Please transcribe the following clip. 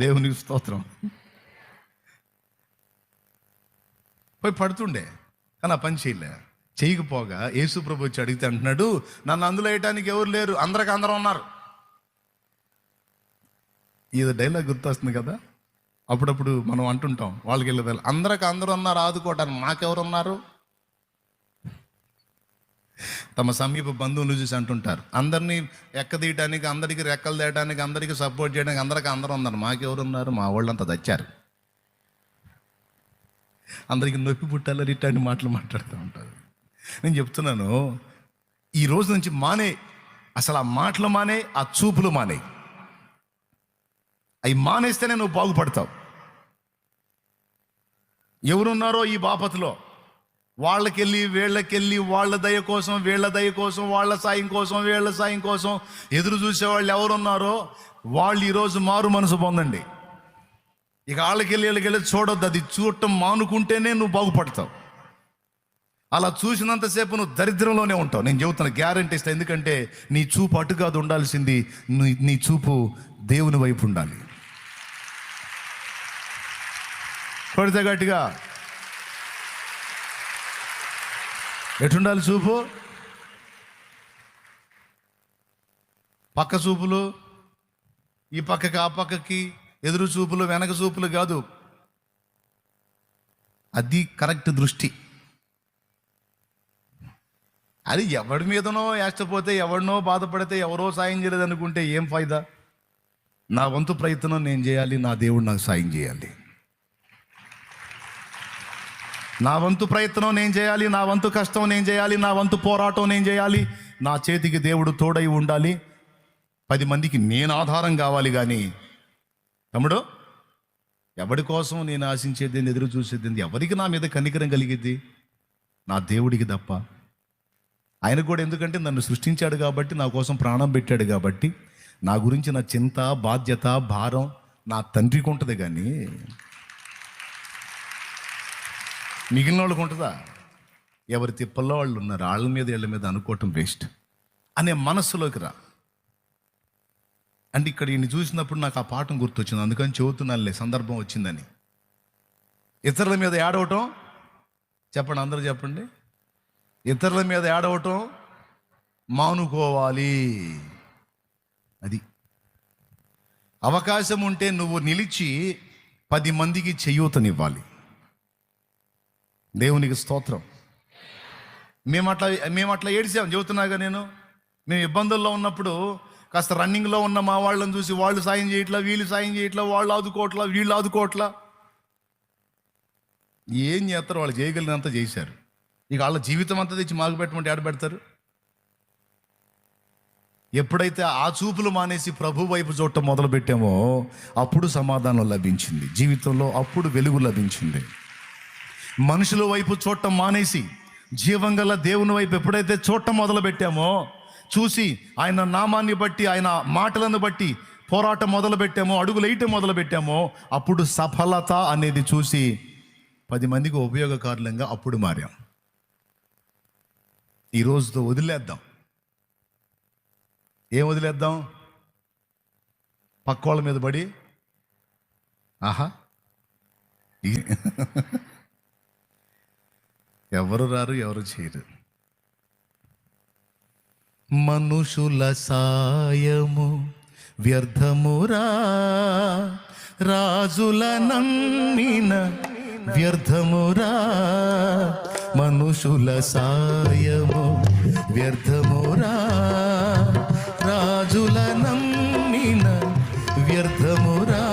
దేవునికి స్తోత్రం. పోయి పడుతుండే, కానీ ఆ పని చేయకపోగా యేసు ప్రభు వచ్చి అడిగితే అంటున్నాడు, నన్ను అందులో వేయటానికి ఎవరు లేరు, అందరూ ఉన్నారు. ఇది డైలాగ్ గుర్తొస్తుంది కదా. అప్పుడప్పుడు మనం అంటుంటాం, వాళ్ళకి వెళ్ళేదాళ్ళు అందరూ ఉన్నారు ఆదుకోవటానికి, మాకెవరు ఉన్నారు? తమ సమీప బంధువులు చూసి అంటుంటారు, అందరినీ ఎక్కదీయటానికి, అందరికీ రెక్కలు తేయడానికి, అందరికీ సపోర్ట్ చేయడానికి అందరూ ఉన్నారు, మాకెవరు ఉన్నారు? మా వాళ్ళంతా తెచ్చారు. అందరికీ నొప్పి పుట్టాలని ఇట్లాంటి మాటలు మాట్లాడుతూ ఉంటారు. నేను చెప్తున్నాను, ఈ రోజు నుంచి మానే, అసలు ఆ మాటలు మానే, ఆ చూపులు మానే. అవి మానేస్తేనే నువ్వు బాగుపడతావు. ఎవరున్నారో ఈ బాపతిలో, వాళ్ళకెళ్ళి వీళ్ళకెళ్ళి, వాళ్ళ దయ కోసం వీళ్ళ దయ కోసం, వాళ్ళ సాయం కోసం వీళ్ళ సాయం కోసం ఎదురు చూసేవాళ్ళు ఎవరున్నారో వాళ్ళు ఈరోజు మారు మనసు పొందండి. ఇక వీళ్ళకెళ్ళి చూడొద్దు. అది చూడటం మానుకుంటేనే నువ్వు బాగుపడతావు. అలా చూసినంతసేపు నువ్వు దరిద్రంలోనే ఉంటావు. నేను చెబుతున్నా, గ్యారెంటీ ఇస్తా. ఎందుకంటే నీ చూపు అటు కాదు ఉండాల్సింది, నీ చూపు దేవుని వైపు ఉండాలి. పడితే గట్టిగా ఎటుండాలి చూపు? పక్క చూపులు, ఈ పక్కకి ఆ పక్కకి ఎదురు చూపులు, వెనక చూపులు కాదు. అది కరెక్ట్ దృష్టి. అది ఎవడి మీదనో వేస్తపోతే, ఎవడినో బాధపడితే, ఎవరో సాయం చేయలేదు అనుకుంటే ఏం ఫైదా? నా వంతు ప్రయత్నం నేను చేయాలి, నా దేవుడు నాకు సాయం చేయాలి. నా వంతు ప్రయత్నం నేను చేయాలి, నా వంతు కష్టం నేను చేయాలి, నా వంతు పోరాటం నేను చేయాలి. నా చేతికి దేవుడు తోడై ఉండాలి. 10 మందికి నేను ఆధారం కావాలి. కానీ తమ్ముడు, ఎవడి కోసం నేను ఆశించేది, ఎదురు చూసేది, ఎవరికి నా మీద కనికరం కలిగిద్ది? నా దేవుడికి తప్ప. ఆయన కూడా, ఎందుకంటే నన్ను సృష్టించాడు కాబట్టి, నా కోసం ప్రాణం పెట్టాడు కాబట్టి, నా గురించి నా చింత, బాధ్యత, భారం నా తండ్రికి ఉంటుంది. కానీ మిగిలిన వాళ్ళకు ఉంటుందా? ఎవరి తిప్పల్లో వాళ్ళు ఉన్నారు, వాళ్ళ మీద వీళ్ళ మీద అనుకోవటం వేస్ట్ అనే మనస్సులోకి రా. అంటే ఇక్కడ ఈయన చూసినప్పుడు నాకు ఆ పాఠం గుర్తొచ్చింది, అందుకని చెబుతున్నానులే, సందర్భం వచ్చిందని. ఇతరుల మీద ఏడవటం, చెప్పండి, అందరూ చెప్పండి, ఇతరుల మీద ఏడవటం మానుకోవాలి. అది అవకాశం ఉంటే నువ్వు నిలిచి 10 మందికి చేయూతనివ్వాలి. దేవునికి స్తోత్రం. మేము అట్లా ఏడిసాం. చెబుతున్నాగా నేను, మేము ఇబ్బందుల్లో ఉన్నప్పుడు కాస్త రన్నింగ్లో ఉన్న మా వాళ్ళని చూసి, వాళ్ళు సాయం చేయట్లా, వీళ్ళు సాయం చేయట్లా, వాళ్ళు ఆదుకోవట్లా, వీళ్ళు ఆదుకోవట్లా. ఏం చేస్తారు? వాళ్ళు చేయగలిగినంత చేశారు. ఇక వాళ్ళ జీవితం అంతా తెచ్చి మాకు పెట్టమంటే ఏడ పెడతారు? ఎప్పుడైతే ఆ చూపులు మానేసి ప్రభు వైపు చూడటం మొదలు పెట్టామో అప్పుడు సమాధానం లభించింది జీవితంలో, అప్పుడు వెలుగు లభించింది. మనుషుల వైపు చూడటం మానేసి జీవం గల దేవుని వైపు ఎప్పుడైతే చూడటం మొదలు పెట్టామో, చూసి ఆయన నామాన్ని బట్టి, ఆయన మాటలను బట్టి పోరాటం మొదలు పెట్టామో, అడుగులు వేయటం మొదలు పెట్టామో, అప్పుడు సఫలత అనేది చూసి 10 మందికి ఉపయోగకారులంగా అప్పుడు మారాం. ఈ రోజుతో వదిలేద్దాం. ఏం వదిలేద్దాం? పక్కోళ్ళ మీద పడి ఆహా ఎవరు రారు, ఎవరు చేయరు. మనుషుల సాయము వ్యర్థమురా, రాజుల నమ్మిన వ్యర్థమురా. మనుషుల సాయము వ్యర్థమురా, రాజుల నమ్మిన వ్యర్థమురా.